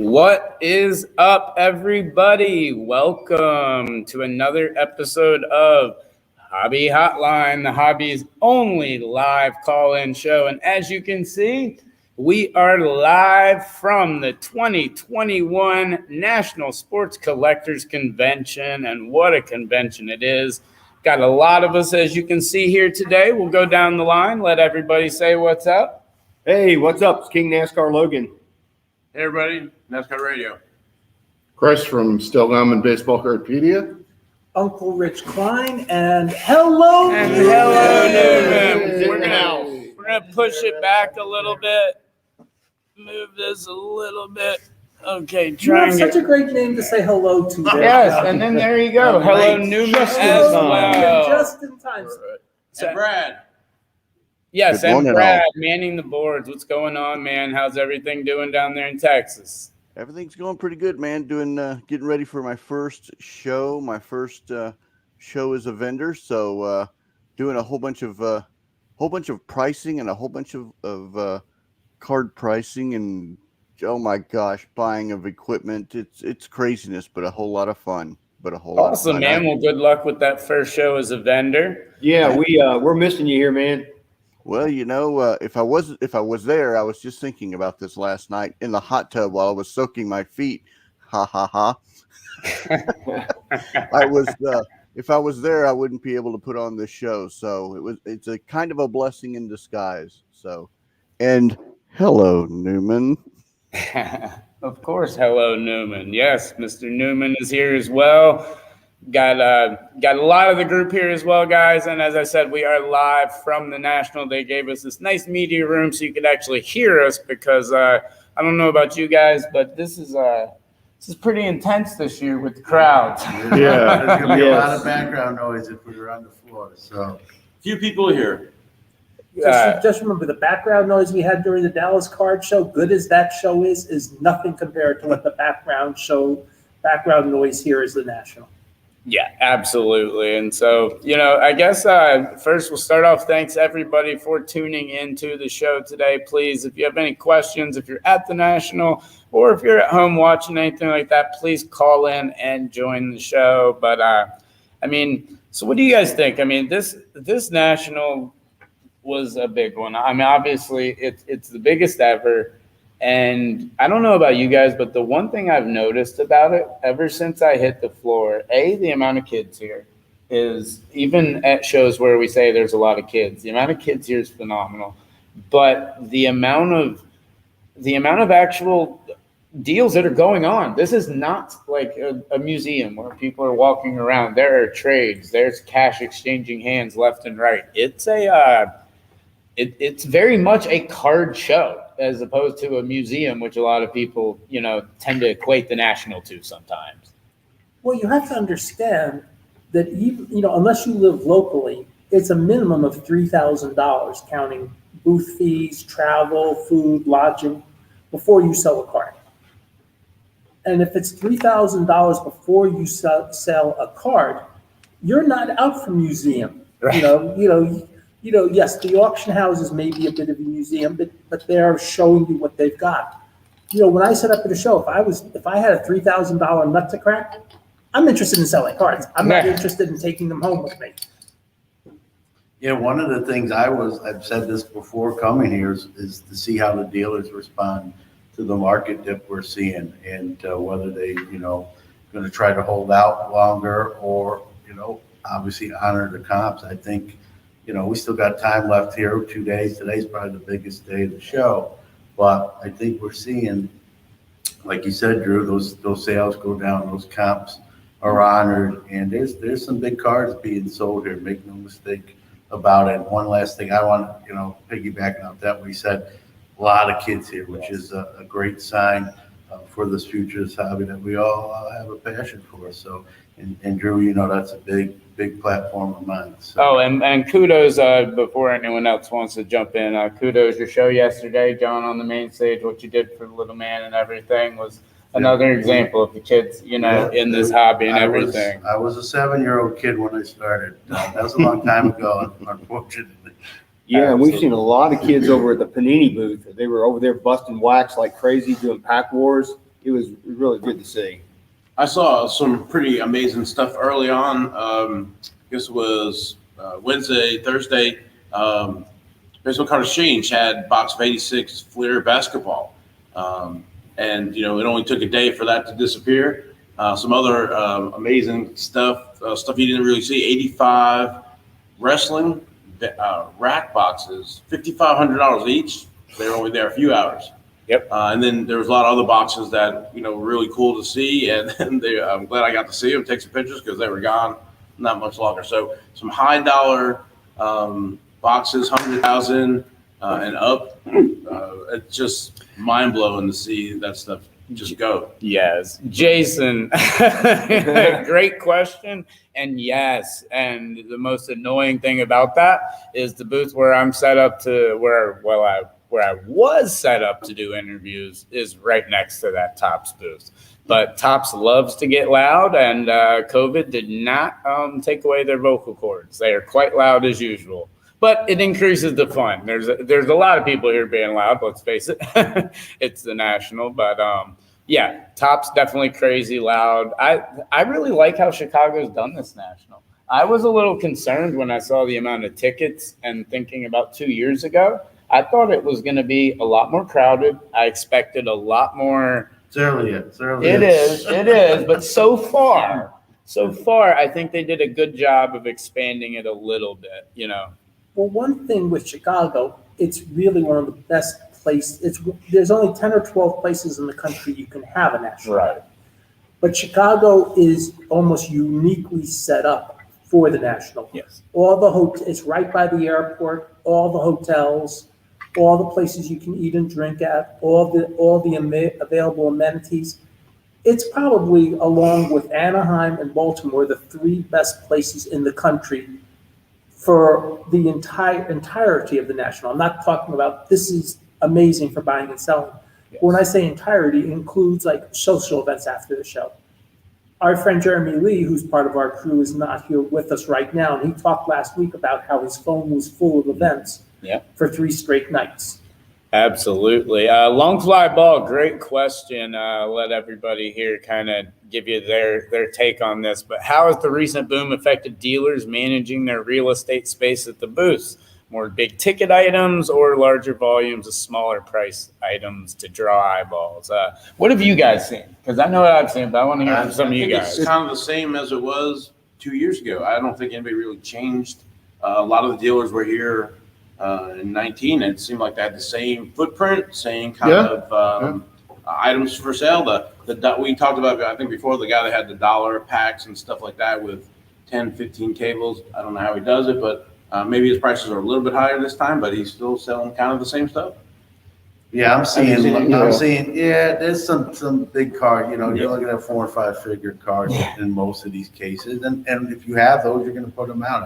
What is up, everybody? Welcome to another episode of Hobby Hotline, the hobby's only live call-in show. And as you can see, we are live from the 2021 National Sports Collectors Convention. And what a convention it is. Got a lot of us, as you can see here today. We'll go down the line, let everybody say what's up. Hey, what's up? It's King NASCAR Logan. Hey everybody, NASCAR Radio. Chris from Stillgum Baseball Cardpedia. Uncle Rich Klein, and hello. And hello, Newman. We're gonna push it back a little bit. Move this a little bit. Okay, You have such a great name to say hello to. Yes, and then there you go. Hello, Newman as well. Just in time. And Brad. Yes, Good and morning, Brad all. manning the boards. What's going on, man? How's everything doing down there in Texas? Everything's going pretty good, man. Getting ready for my first show. My first show as a vendor, so doing a whole bunch of pricing and a whole bunch of card pricing and oh my gosh, buying of equipment. It's craziness, but a whole lot of fun. Awesome, man. Well, good luck with that first show as a vendor. Yeah, we're missing you here, man. Well, you know, if I was there, I was just thinking about this last night in the hot tub while I was soaking my feet. Ha ha ha. If I was there, I wouldn't be able to put on this show. So it's a kind of a blessing in disguise. So, and hello, Newman. Of course, hello, Newman. Yes, Mr. Newman is here as well. Got a lot of the group here as well, guys. And as I said, we are live from the National. They gave us this nice media room so you could actually hear us because I don't know about you guys, but this is pretty intense this year with the crowds. Yeah. There's going to be a lot of background noise if we were on the floor. So, few people here. Just remember the background noise we had during the Dallas Card Show. Good as that show is nothing compared to what the background noise here is the National. Yeah, absolutely. And so, I guess first we'll start off. Thanks, everybody, for tuning into the show today. Please, if you have any questions, if you're at the National or if you're at home watching anything like that, please call in and join the show. But, so what do you guys think? I mean, this National was a big one. I mean, obviously, it's the biggest ever. And I don't know about you guys, but the one thing I've noticed about it ever since I hit the floor, the amount of kids here is, even at shows where we say there's a lot of kids, the amount of kids here is phenomenal. But the amount of actual deals that are going on, this is not like a museum where people are walking around. There are trades, there's cash exchanging hands left and right. It's it's very much a card show, as opposed to a museum, which a lot of people, tend to equate the National to sometimes. Well, you have to understand that unless you live locally, it's a minimum of $3,000, counting booth fees, travel, food, lodging, before you sell a card. And if it's $3,000 before you sell a card, you're not out from museum. Right. Yes, the auction houses may be a bit of a museum, but they're showing you what they've got. When I set up at a show, if I had a $3,000 nut to crack, I'm interested in selling cards. I'm not interested in taking them home with me. Yeah, one of the things I've said this before coming here is to see how the dealers respond to the market that we're seeing, and whether they, going to try to hold out longer or, obviously honor the comps. I think, we still got time left here, 2 days. Today's probably the biggest day of the show. But I think we're seeing, like you said, Drew, those sales go down, those comps are honored, and there's some big cards being sold here. Make no mistake about it. One last thing I want to, piggybacking off that, we said a lot of kids here, which is a great sign for this future hobby that we all have a passion for. So, and Drew, that's a big platform of mine. So. Oh, and kudos, before anyone else wants to jump in, kudos your show yesterday, John, on the main stage. What you did for the little man and everything was another example of the kids, in this hobby and everything. I was a 7-year-old kid when I started. That was a long time ago, unfortunately. Yeah, and we've seen a lot of kids over at the Panini booth. They were over there busting wax like crazy, doing pack wars. it was really good to see. I saw some pretty amazing stuff early on. I guess it was Wednesday, Thursday. Baseball Card Exchange had box of 86 Fleer basketball. And, it only took a day for that to disappear. Some other amazing stuff you didn't really see. 85 wrestling rack boxes, $5,500 each. They were only there a few hours. Yep. And then there was a lot of other boxes that, were really cool to see. And I'm glad I got to see them, take some pictures because they were gone not much longer. So some high dollar boxes, 100,000 and up. It's just mind blowing to see that stuff just go. Yes. Jason, great question. And yes, and the most annoying thing about that is the booth where I'm set up to where I was set up to do interviews is right next to that Topps booth. But Topps loves to get loud, and COVID did not take away their vocal cords. They are quite loud as usual. But it increases the fun. There's a lot of people here being loud, let's face it. It's the National. But, yeah, Topps definitely crazy loud. I really like how Chicago's done this National. I was a little concerned when I saw the amount of tickets and thinking about 2 years ago. I thought it was going to be a lot more crowded. I expected a lot more. It's early. It is. But so far, I think they did a good job of expanding it a little bit, Well, one thing with Chicago, it's really one of the best places. There's only 10 or 12 places in the country you can have a national. Right. But Chicago is almost uniquely set up for the national. Yes. It's right by the airport, all the hotels, all the places you can eat and drink at, all the available amenities. It's probably, along with Anaheim and Baltimore, the three best places in the country for the entirety of the national. I'm not talking about this is amazing for buying and selling. Yes. When I say entirety, it includes like social events after the show. Our friend Jeremy Lee, who's part of our crew, is not here with us right now. And he talked last week about how his phone was full of events for 3 straight nights. Absolutely. Long fly ball, great question. Let everybody here kind of give you their take on this. But how has the recent boom affected dealers managing their real estate space at the booths? More big ticket items or larger volumes of smaller price items to draw eyeballs? What have you guys seen? Because I know what I've seen, but I want to hear from some of you guys. It's kind of the same as it was 2 years ago. I don't think anybody really changed. A lot of the dealers were here in 19. It seemed like they had the same footprint, same kind of items for sale. We talked about, I think before, the guy that had the dollar packs and stuff like that with 10, 15 tables. I don't know how he does it, but maybe his prices are a little bit higher this time, but he's still selling kind of the same stuff. Yeah, I'm seeing, there's some big card, you're looking at 4 or 5 figure cards in most of these cases. And if you have those, you're going to put them out.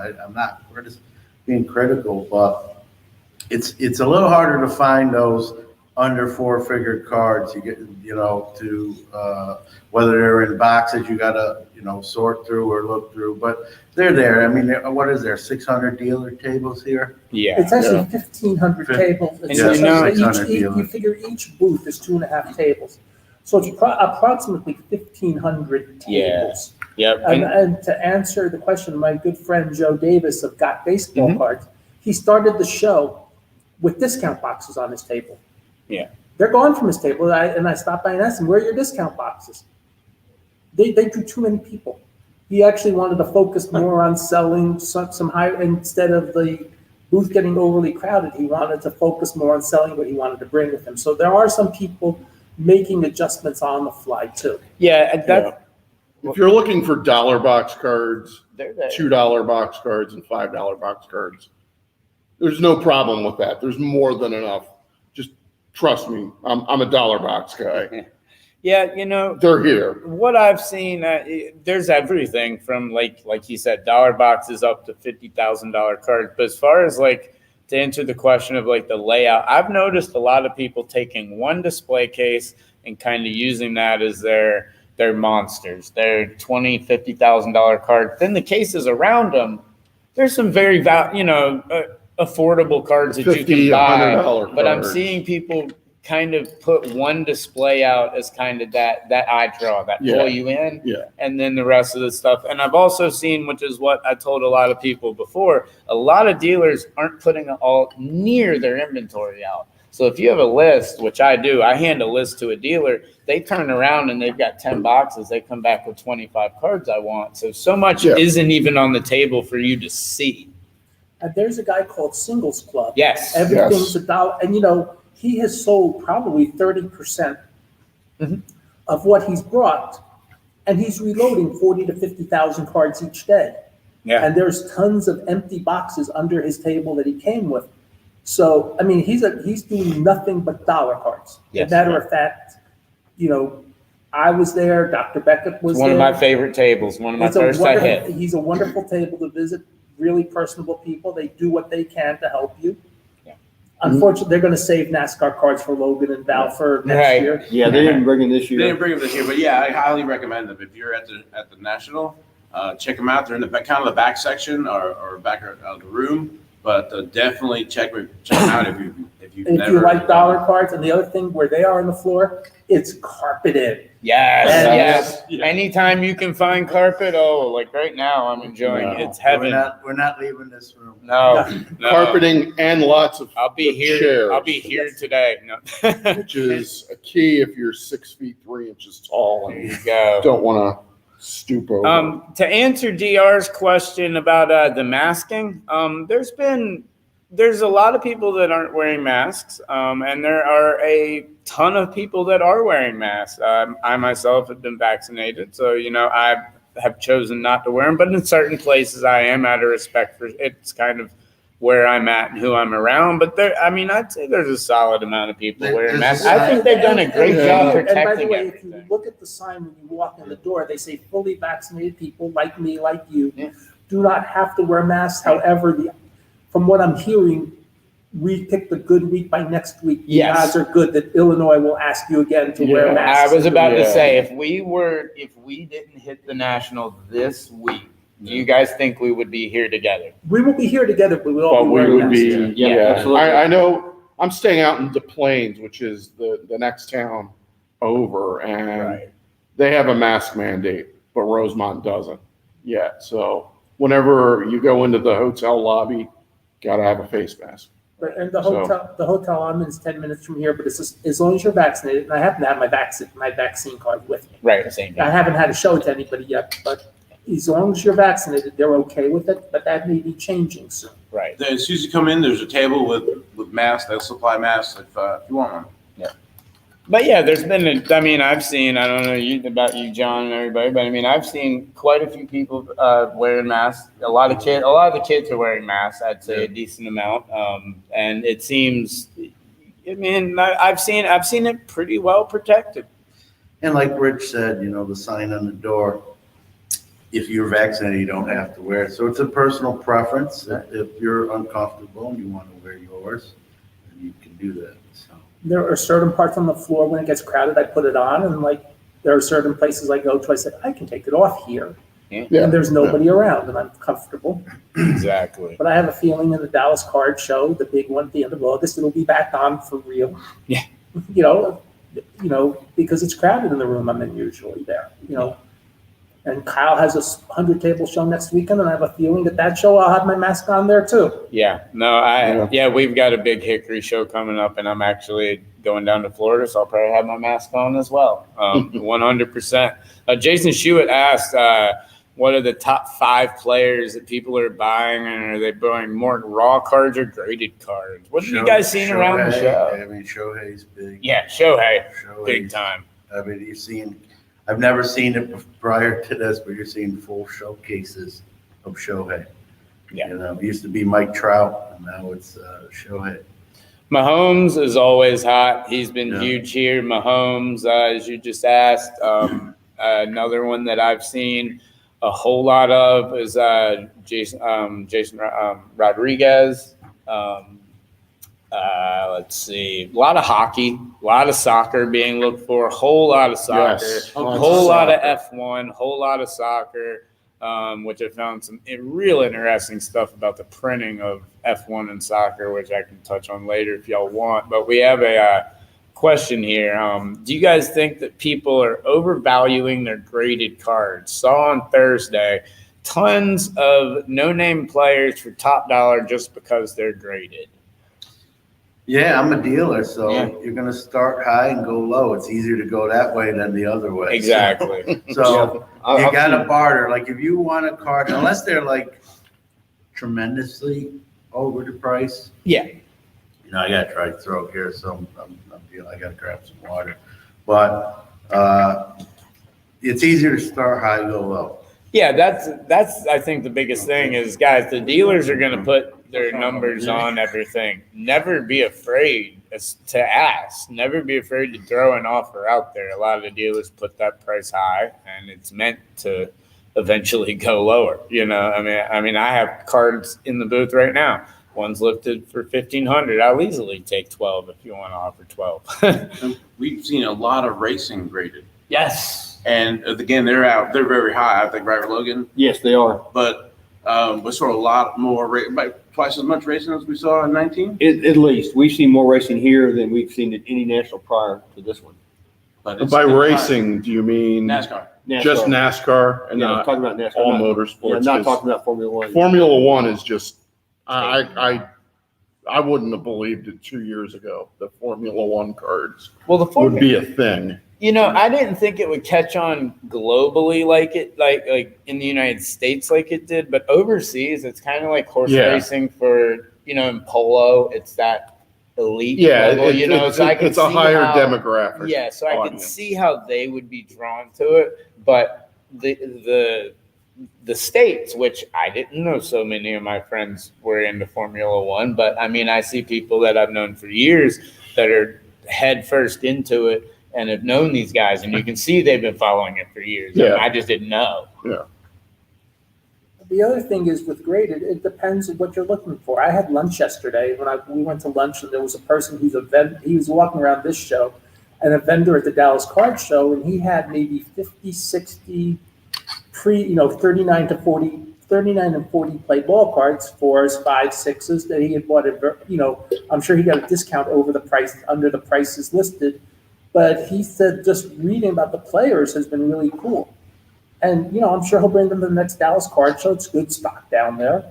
We're just being critical, but it's a little harder to find those under 4 figure cards. You get, whether they're in boxes, you got to, sort through or look through, but they're there. I mean, what is there, 600 dealer tables here? Yeah. It's actually 1,500 tables. And You figure each booth is 2.5 tables. So it's approximately 1,500 tables. Yep. And to answer the question, my good friend Joe Davis of Got Baseball Cards, he started the show with discount boxes on his table. Yeah. They're gone from his table, and I stopped by and asked him, where are your discount boxes? They drew too many people. He actually wanted to focus more on selling some higher, instead of the booth getting overly crowded, he wanted to focus more on selling what he wanted to bring with him. So there are some people making adjustments on the fly too. Yeah. If you're looking for dollar box cards, They're there. $2 box cards, and $5 box cards, there's no problem with that. There's more than enough. Just trust me, I'm a dollar box guy. Yeah, They're here. what I've seen, there's everything from like you said, dollar boxes up to $50,000 cards. But as far as to answer the question of the layout, I've noticed a lot of people taking one display case and kind of using that as their monsters, their $20,000, $50,000 cards. Then the cases around them, there's some very affordable cards that you can buy. $50, $100 But I'm cards. seeing people kind of put one display out as kind of that eye draw, that Yeah. pull you in, Yeah. and then the rest of the stuff. And I've also seen, which is what I told a lot of people before, a lot of dealers aren't putting all near their inventory out. So if you have a list, which I do, I hand a list to a dealer, they turn around and they've got 10 boxes. They come back with 25 cards I want. So much Yeah. isn't even on the table for you to see. There's a guy called Singles Club. Yes. Everything's $1. And, he has sold probably 30% of what he's brought. And he's reloading 40 to 50,000 cards each day. Yeah. And there's tons of empty boxes under his table that he came with. So, I mean, he's doing nothing but dollar cards. Yes. As a matter of fact, I was there, Dr. Beckett was It's one there. of my favorite tables, one of my It's a first I hit. He's a wonderful table to visit, really personable people. They do what they can to help you. Yeah. Unfortunately, they're going to save NASCAR cards for Logan and Val for next Right. year. Yeah, they didn't bring it this They year. didn't bring them this year, but yeah, I highly recommend them. If you're at the National, check them out. They're in the kind of the back section or back of the room, but definitely check them out if you've If never. you like dollar cards, and the other thing where they are on the floor, it's carpeted. Yes, Yes. yes. Anytime you can find carpet, like right now, I'm enjoying it. No. It's heaven. We're not leaving this room. No, no. Carpeting and lots of I'll be here. chairs, I'll be here today. No. which is a key if you're 6 feet 3 inches tall There and you go. don't want to stoop over. To answer DR's question about the masking, there's a lot of people that aren't wearing masks, and there are a ton of people that are wearing masks. I myself have been vaccinated, so I have chosen not to wear them. But in certain places, I am out of respect for it's kind of where I'm at and who I'm around. But I'd say there's a solid amount of people wearing masks. I think they've done a great job And by the protecting way, if you everything. look at the sign when you walk in the door, they say fully vaccinated people like me, like you, Yeah. do not have to wear masks. However, from what I'm hearing, we picked a good week by next week. The Yes. odds are good that Illinois will ask you again to wear Yeah. masks. I was about to Yeah. say, if we didn't hit the National this week, do you guys think we would be here together? We will be here together, but we'll all But be we wearing would masks. be, Yeah, yeah. absolutely. I know I'm staying out in Des Plaines, which is the next town over, and they have a mask mandate, but Rosemont doesn't yet. So whenever you go into the hotel lobby, gotta have a face mask. But and the So- hotel I'm in is 10 minutes from here, but it's just, as long as you're vaccinated, and I happen to have my vaccine card with me. Right, same I thing. haven't had to show it to anybody yet, but as long as you're vaccinated, they're okay with it, but that may be changing soon. Right. As soon as you come in, there's a table with masks. They'll supply masks if you want one. But yeah, there's been, I've seen, I don't know about you, John, and everybody, but I've seen quite a few people wearing masks. A lot of the kids are wearing masks, I'd say a decent amount. And it seems, I've seen it pretty well protected. And like Rich said, the sign on the door, if you're vaccinated, you don't have to wear it. So it's a personal preference. If you're uncomfortable and you want to wear yours, then you can do that. So. There are certain parts on the floor when it gets crowded, I put it on, and there are certain places I go to, I said, I can take it off here. Yeah. And there's nobody around, and I'm comfortable. Exactly. But I have a feeling in the Dallas Card Show, the big one at the end of August, it'll be back on for real. Yeah. Because it's crowded in the room I'm in usually there, And Kyle has a 100-table show next weekend, and I have a feeling that show I'll have my mask on there too. Yeah, no, we've got a big Hickory show coming up, and I'm actually going down to Florida, so I'll probably have my mask on as well. 100%. Jason Shewitt asked, what are the top 5 players that people are buying, and are they buying more raw cards or graded cards? What have you guys seen around the show? Shohei's big. Yeah, Shohei, Shohei's, big time. you're seeing, I've never seen it prior to this, but you're seeing full showcases of Shohei. Yeah. It used to be Mike Trout, and now it's Shohei. Mahomes is always hot. He's been Yeah. huge here. Mahomes, as you just asked, another one that I've seen a whole lot of is Jason Rodriguez. Let's see, a lot of hockey, a lot of soccer being looked for, a whole lot of soccer, Yes, a lots of whole lot of soccer. F1, whole lot of soccer, which I found some real interesting stuff about the printing of F1 and soccer, which I can touch on later if y'all want. But we have question here. Do you guys think that people are overvaluing their graded cards? Saw on Thursday tons of no-name players for top dollar just because they're graded. Yeah, I'm a dealer, so Yeah. you're gonna start high and go low. It's easier to go that way than the other way. Exactly. So I've you gotta seen- barter. Like if you want a card, unless they're like tremendously over the price. Yeah. You know, I gotta try to throw here, so I gotta grab some water. But it's easier to start high and go low. Yeah, that's I think the biggest thing is, guys, the dealers are going to put their numbers on everything. Never be afraid to ask. Never be afraid to throw an offer out there. A lot of the dealers put that price high, and it's meant to eventually go lower. You know, I mean, I have cards in the booth right now. One's listed for $1,500. I'll easily take 12 if you want to offer 12. We've seen a lot of racing graded. Yes. And again, they're very high, I think, right, Logan? Yes, they are. But we saw a lot more, about twice as much racing as we saw in 19. At least we've seen more racing here than we've seen at any national prior to this one. But it's By still high. racing, do you mean NASCAR. just NASCAR and Yeah, I'm not talking about NASCAR. all not, motorsports? yeah, not 'Cause talking about Formula One. Formula One is just, I wouldn't have believed it 2 years ago that Formula One cards Well, the would be a thing. You know, I didn't think it would catch on globally like in the United States like it did, but overseas it's kind of like horse Yeah. racing for, you know, in polo, it's that elite Yeah, level, you know, so I can it's a see higher how, demographic. Yeah, so I can audience. see how they would be drawn to it, but the States, which I didn't know so many of my friends were into Formula One, but I mean, I see people that I've known for years that are head first into it and have known these guys, and you can see they've been following it for years. Yeah. And I just didn't know. Yeah. The other thing is with graded, it depends on what you're looking for. I had lunch yesterday we went to lunch, and there was a person he was walking around this show, and a vendor at the Dallas Card Show, and he had maybe 50, 60 39 and 40 play ball cards, 4s, 5s, 6s that he had bought I'm sure he got a discount under the prices listed. But he said just reading about the players has been really cool. And, I'm sure he'll bring them to the next Dallas Card Show. It's good stock down there.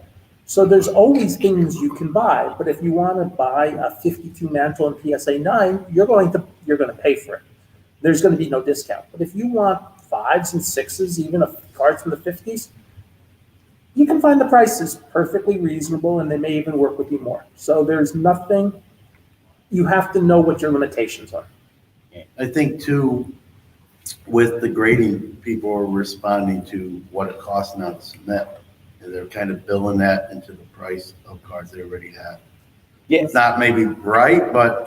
So there's always things you can buy. But if you want to buy a 52 Mantle and PSA 9, you're going to pay for it. There's going to be no discount. But if you want 5s and 6s, even cards from the 50s, you can find the prices perfectly reasonable, and they may even work with you more. So there's nothing, you have to know what your limitations are. I think too, with the grading, people are responding to what it costs now to submit. And they're kind of billing that into the price of cards they already have. Yeah. It's not maybe right, but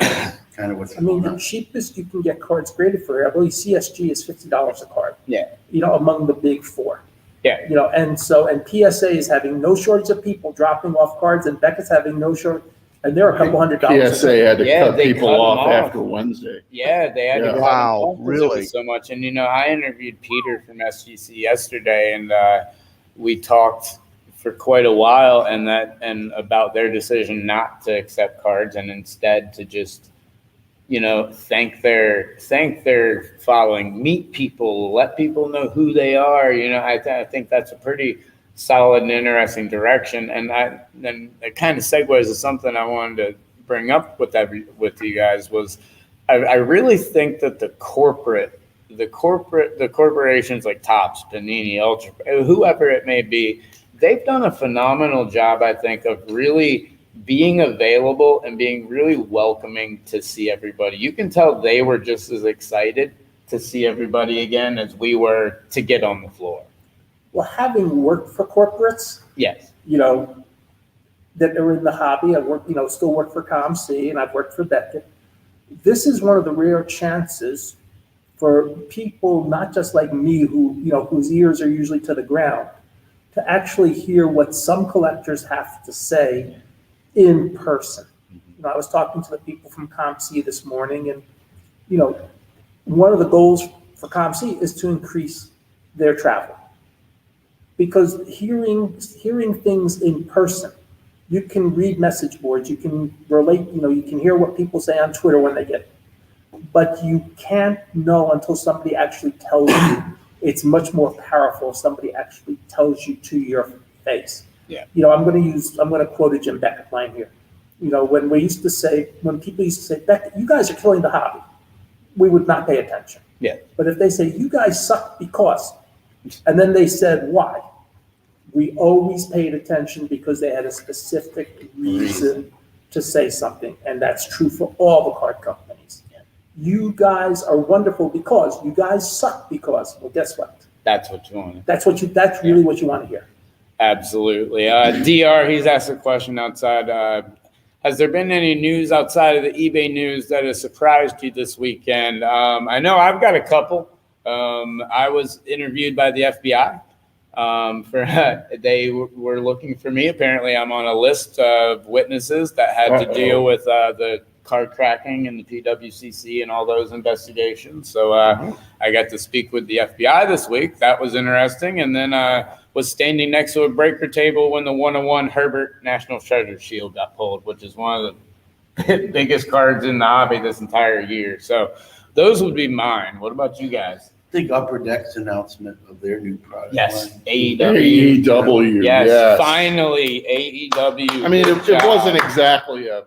kind of what's I mean, going the on. cheapest you can get cards graded for, I believe CSG is $50 a card. Yeah. Among the big four. Yeah. And PSA is having no shortage of people dropping off cards, and Beckett's having no shortage, and they're a couple $100. PSA had to Yeah, cut they people cut 'em off off. after Wednesday. Yeah, they had to Yeah. cut Wow, them off 'cause it really? was so much. And, I interviewed Peter from SGC yesterday, and we talked for quite a while and about their decision not to accept cards and instead to just thank their following, meet people, let people know who they are. I think that's a pretty solid and interesting direction. And then it kind of segues to something I wanted to bring up with you guys was I really think that the corporations like Topps, Panini, Ultra, whoever it may be, they've done a phenomenal job, I think, of really being available and being really welcoming to see everybody. You can tell they were just as excited to see everybody again as we were to get on the floor. Well, having worked for corporates, Yes. that are in the hobby, still work for ComC, and I've worked for Beckett. This is one of the rare chances for people, not just like me, whose ears are usually to the ground, to actually hear what some collectors have to say in person. I was talking to the people from ComC this morning, and one of the goals for ComC is to increase their travel, because hearing things in person, you can read message boards, you can relate, you can hear what people say on Twitter when they get. but you can't know until somebody actually tells you. It's much more powerful if somebody actually tells you to your face. Yeah. I'm going to quote a Jim Beckett line here. When people used to say, Beckett, you guys are killing the hobby, we would not pay attention. Yeah. But if they say, you guys suck because, and then they said why, we always paid attention because they had a specific reason to say something. And that's true for all the card companies. You guys are wonderful because, you guys suck because. Well, guess what? That's what you want. That's really what you want to hear. Absolutely. DR, he's asked a question outside. Has there been any news outside of the eBay news that has surprised you this weekend? I know I've got a couple. I was interviewed by the FBI. They were looking for me. Apparently, I'm on a list of witnesses that had to deal with the card cracking and the PWCC and all those investigations. So I got to speak with the FBI this week. That was interesting. And then was standing next to a breaker table when the 101 Herbert National Treasure Shield got pulled, which is one of the biggest cards in the hobby this entire year. So those would be mine. What about you guys? I think Upper Deck's announcement of their new product. Yes, line. AEW. AEW. Yes, finally AEW. I mean, it wasn't exactly a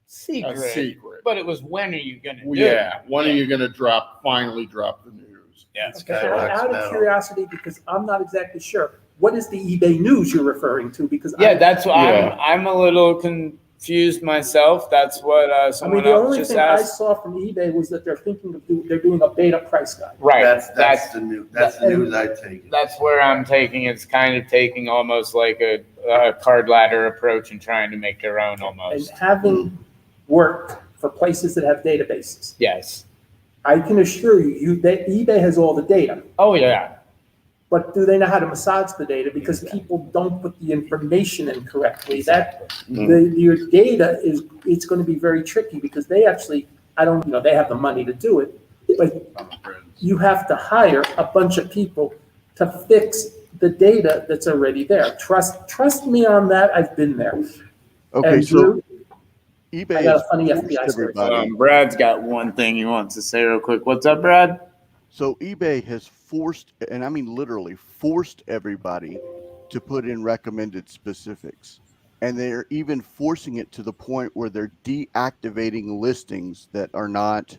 secret, secret. but it was when are you going to do Yeah. it? When are you going to finally drop the news? Yeah. It's Okay, kinda out of metal. curiosity, because I'm not exactly sure, what is the eBay news you're referring to? Because Yeah, that's what Yeah. I'm a little confused myself. That's what someone the else only just thing I asked. saw from eBay was that they're doing a beta price guide. Right. That's the news I take. That's where I'm taking. It's kind of taking almost like a card ladder approach and trying to make their own And almost. having worked for places that have databases, Yes. I can assure you that eBay has all the data. Oh yeah. But do they know how to massage the data? Because people don't put the information in correctly. Your data it's going to be very tricky because they actually, they have the money to do it, but you have to hire a bunch of people to fix the data that's already there. Trust me on that. I've been there. Okay, And so Drew, eBay I got has a funny forced FBI story. everybody. Brad's got one thing he wants to say real quick. What's up, Brad? So eBay has forced, and I mean literally forced everybody to put in recommended specifics. And they're even forcing it to the point where they're deactivating listings that are not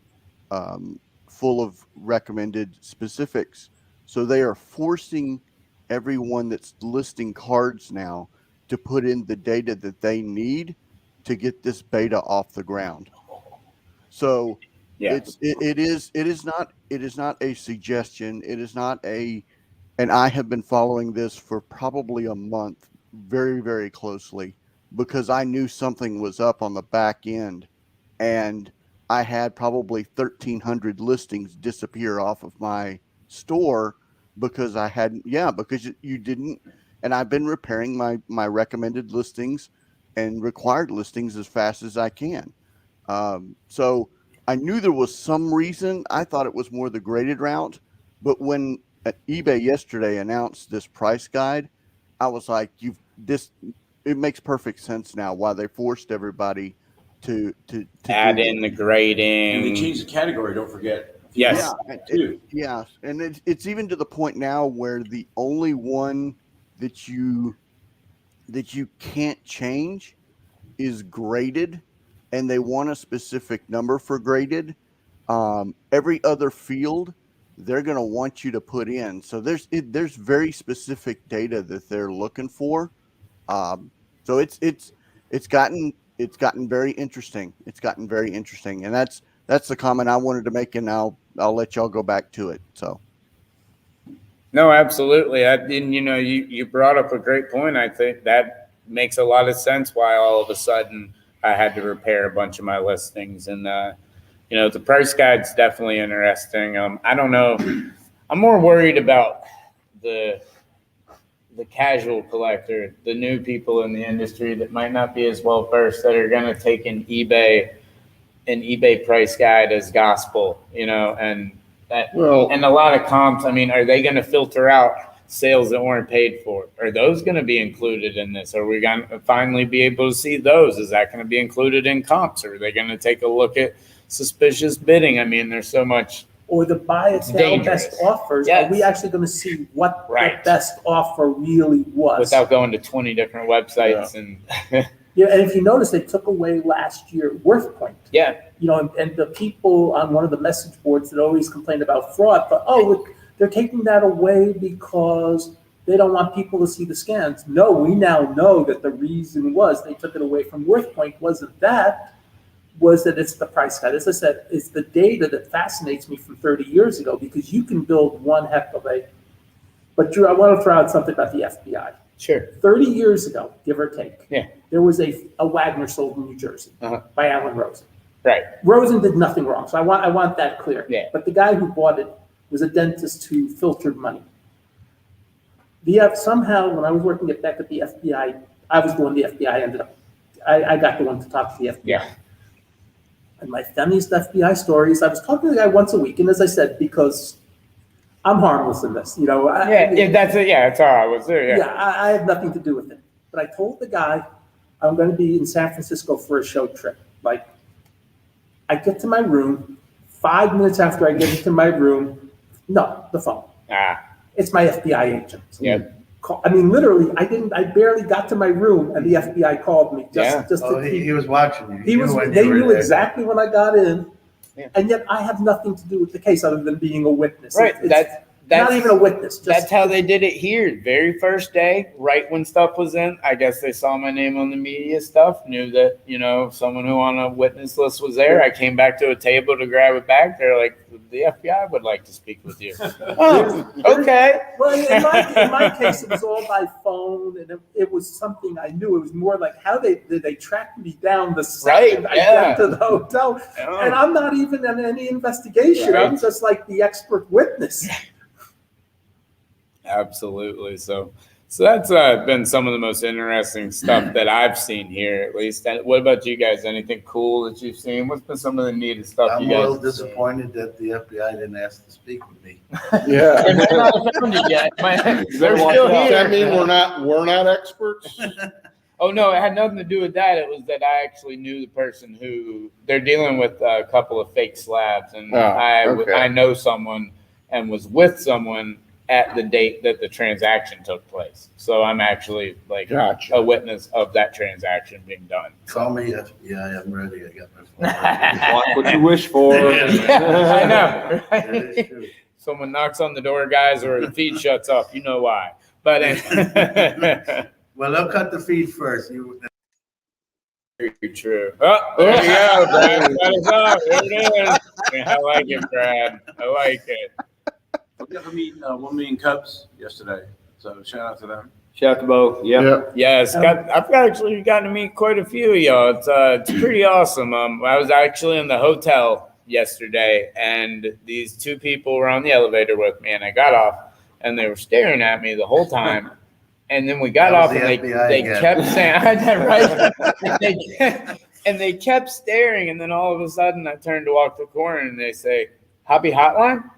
full of recommended specifics. So they are forcing everyone that's listing cards now to put in the data that they need to get this beta off the ground. So Yeah. it is not a suggestion. It is not and I have been following this for probably a month very, very closely because I knew something was up on the back end, and I had probably 1,300 listings disappear off of my store because because you didn't, and I've been repairing my recommended listings and required listings as fast as I can. So I knew there was some reason. I thought it was more the graded route, but when eBay yesterday announced this price guide, I was like, it makes perfect sense now why they forced everybody to Add in the And they grading. changed the category, don't forget. Yes. Yeah, and it's even to the point now where the only one that you can't change is graded, and they want a specific number for graded. Every other field they're going to want you to put in. So there's very specific data that they're looking for. So it's gotten very interesting. It's gotten very interesting, and that's the comment I wanted to make, and I'll let y'all go back to it. So. No, absolutely. You brought up a great point. I think that makes a lot of sense why all of a sudden I had to repair a bunch of my listings. And, the price guide's definitely interesting. I don't know. I'm more worried about the casual collector, the new people in the industry that might not be as well versed, that are going to take an eBay price guide as gospel, and a lot of comps. I mean, are they going to filter out sales that weren't paid for? Are those going to be included in this? Are we going to finally be able to see those? Is that going to be included in comps? Or are they going to take a look at suspicious bidding. I mean, there's so much. Or the buy it now dangerous. best offers. Yes. Are we actually going to see what Right. the best offer really was? Without going to 20 different websites and Yeah, and if you notice, they took away last year Worth Point. yeah, And the people on one of the message boards that always complained about fraud, thought, they're taking that away because they don't want people to see the scans. No, we now know that the reason was they took it away from Worth Point was that it's the price guide. As I said, it's the data that fascinates me from 30 years ago, because you can build one heck of a, but Drew, I want to throw out something about the FBI. sure. 30 years ago, give or take, Yeah. there was a Wagner sold in New Jersey by Alan Rosen. Right. Rosen did nothing wrong, so I want that clear. Yeah. But the guy who bought it was a dentist who filtered money. Somehow, when I was working back at the FBI, I was the one the FBI ended up. I got the one to talk to the FBI. Yeah. And my funniest FBI stories, I was talking to the guy once a week, and as I said, because I'm harmless in this, That's it. Yeah, that's all I was there. Yeah. I have nothing to do with it. But I told the guy I'm going to be in San Francisco for a show trip. Like, I get to my room, 5 minutes after I get into my room, no, the phone. It's my FBI agent. Yeah. Literally, I barely got to my room and the FBI called me just to keep. He was watching you. They knew exactly when I got in, Yeah. and yet I have nothing to do with the case other than being a witness. Right. Not even a witness. That's how they did it here. Very first day, right when stuff was in, I guess they saw my name on the media stuff, knew that, someone who on a witness list was there. I came back to a table to grab it back. They're like, the FBI would like to speak with you. Oh, okay. Well, in my case, it was all by phone, and it was something I knew. It was more like, how did they track me down the second I got to the hotel? Oh. And I'm not even in any investigation. Right. I'm just like the expert witness. Absolutely. So that's been some of the most interesting stuff that I've seen here, at least. And what about you guys? Anything cool that you've seen? What's been some of the neatest stuff I'm you a guys? little disappointed that the FBI didn't ask to speak with me. Yeah. They're not found it yet. They're still Does that here. mean we're not experts? Oh no, it had nothing to do with that. It was that I actually knew the person who they're dealing with a couple of fake slabs, and okay. I know someone and was with someone at the date that the transaction took place. So I'm actually like Gotcha. a witness of that transaction being done. Call me. FBI, I'm ready. I got my phone. Watch what you wish for. I know. That is true. Someone knocks on the door, guys, or the feed shuts off. You know why. But Well, they'll cut the feed first. very true. Oh, there you go, Brad. Cut us off. There it is. I like it, Brad. I like it. We got to meet 1 Million Cubs yesterday, so shout out to them. Shout out to Bo. Yeah. Yes, I've actually gotten to meet quite a few of y'all. It's pretty awesome. I was actually in the hotel yesterday, and these two people were on the elevator with me, and I got off, and they were staring at me the whole time. And then we got That was off, the and FBI they again. kept saying, "I did right." They kept staring, and then all of a sudden, I turned to walk the corner, and they say, "Hobby Hotline."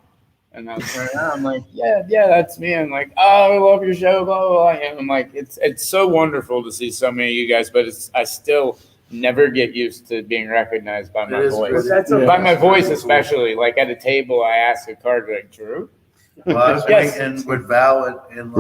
And I was turning around, I'm like, yeah, that's me. I'm like, oh, I love your show, blah, blah, blah. And I'm like, it's so wonderful to see so many of you guys, but I still never get used to being recognized by my It is voice. really- By my voice, especially. Like at a table, I ask a card, like, Drew? Well, I was Yes. waiting with Val and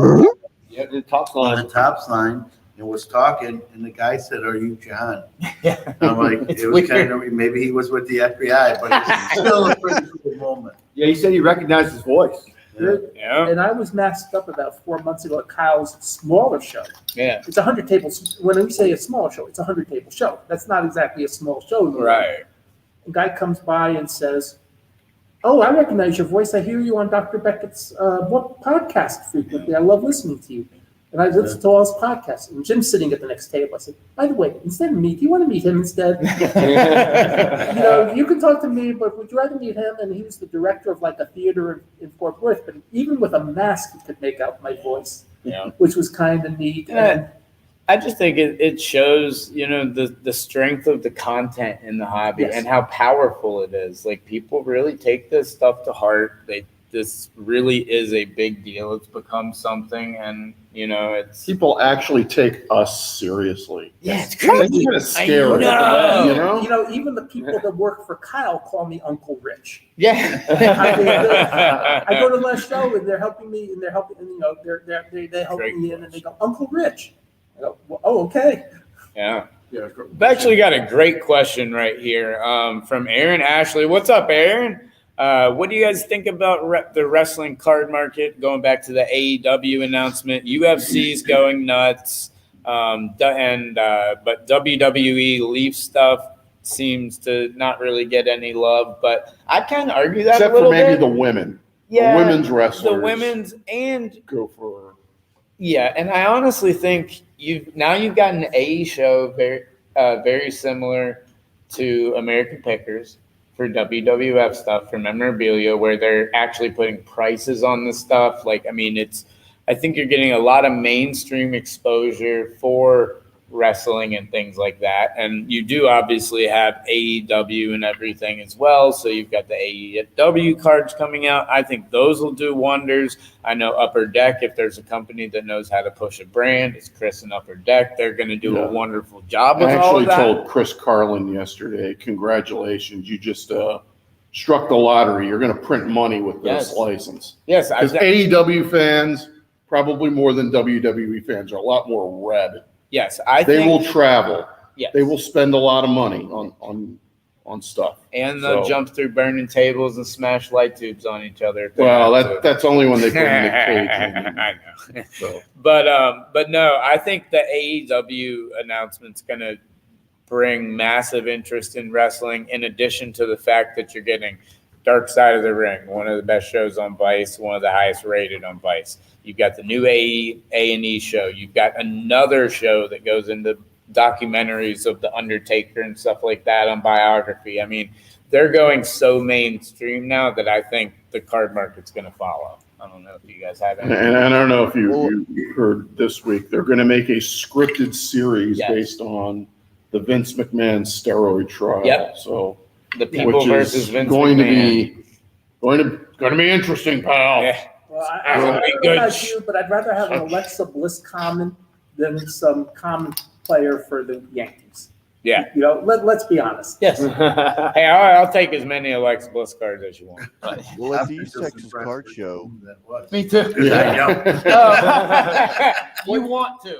Yeah, the top on line. the top line and was talking, and the guy said, "Are you John?" Yeah. I'm like, It's it was weird. kind of maybe he was with the FBI, but it's still a pretty cool moment. Yeah, he said he recognized his voice. Yeah. And I was masked up about 4 months ago at Kyle's smaller show. Yeah. It's 100 tables. When we say a small show, it's a 100-table show. That's not exactly a small show. Right. A guy comes by and says, "Oh, I recognize your voice. I hear you on Dr. Beckett's podcast frequently. I love listening to you." And I listened to all his podcasts. And Jim's sitting at the next table. I said, "By the way, instead of me, do you want to meet him instead? You can talk to me, but would you rather meet him?" And he was the director of like a theater in Fort Worth. But even with a mask, he could make out my voice, Yeah. which was kind of neat. Yeah. I just think it shows, the strength of the content in the hobby Yes. and how powerful it is. Like people really take this stuff to heart. this really is a big deal. It's become something, and it's People actually take us seriously. yeah, it's That's crazy. kind of scary. know. Even the people that work for Kyle call me Uncle Rich. Yeah. I go to the last show and they're helping me, and they help Great me in, and they go, Uncle Rich. I go, well, oh, okay. Yeah. Yeah, We've actually got a great question right here from Aaron Ashley. What's up, Aaron? What do you guys think about the wrestling card market? Going back to the AEW announcement, UFC's going nuts, but WWE Leaf stuff seems to not really get any love. But I kind of argue that Except a little for maybe bit. the women. Yeah, the women's wrestlers. The women's and go for. yeah, and I honestly think you've got an AE show very similar to American Pickers for WWF stuff for memorabilia, where they're actually putting prices on the stuff. Like, I mean, I think you're getting a lot of mainstream exposure for wrestling and things like that. And you do obviously have AEW and everything as well. So you've got the AEW cards coming out. I think those will do wonders. I know Upper Deck, if there's a company that knows how to push a brand, it's Chris and Upper Deck. They're going to do a wonderful job with all of that. I actually told Chris Carlin yesterday, congratulations, you just struck the lottery. You're going to print money with this license. Yes. Because AEW fans, probably more than WWE fans, are a lot more red. Yes, they will travel. Yes. They will spend a lot of money on stuff. And they'll jump through burning tables and smash light tubes on each other. Well, that's only when they put in the cage. I know. So. But no, I think the AEW announcement's going to bring massive interest in wrestling, in addition to the fact that you're getting Dark Side of the Ring, one of the best shows on Vice, one of the highest rated on Vice. You've got the new A&E show. You've got another show that goes into documentaries of The Undertaker and stuff like that on Biography. I mean, they're going so mainstream now that I think the card market's going to follow. I don't know if you guys have any. And I don't know if you heard this week, they're going to make a scripted series based on the Vince McMahon steroid trial. Yep. So the people versus Vince going McMahon. Going to be interesting, pal. Yeah. Well, I don't know about you, but I'd rather have an Alexa Bliss comment than some common player for the Yankees. Yeah. Let's be honest. Yes. Hey, I'll take as many Alexa Bliss cards as you want. Well, at the East Texas Card Show, Me too. Yeah. You want to.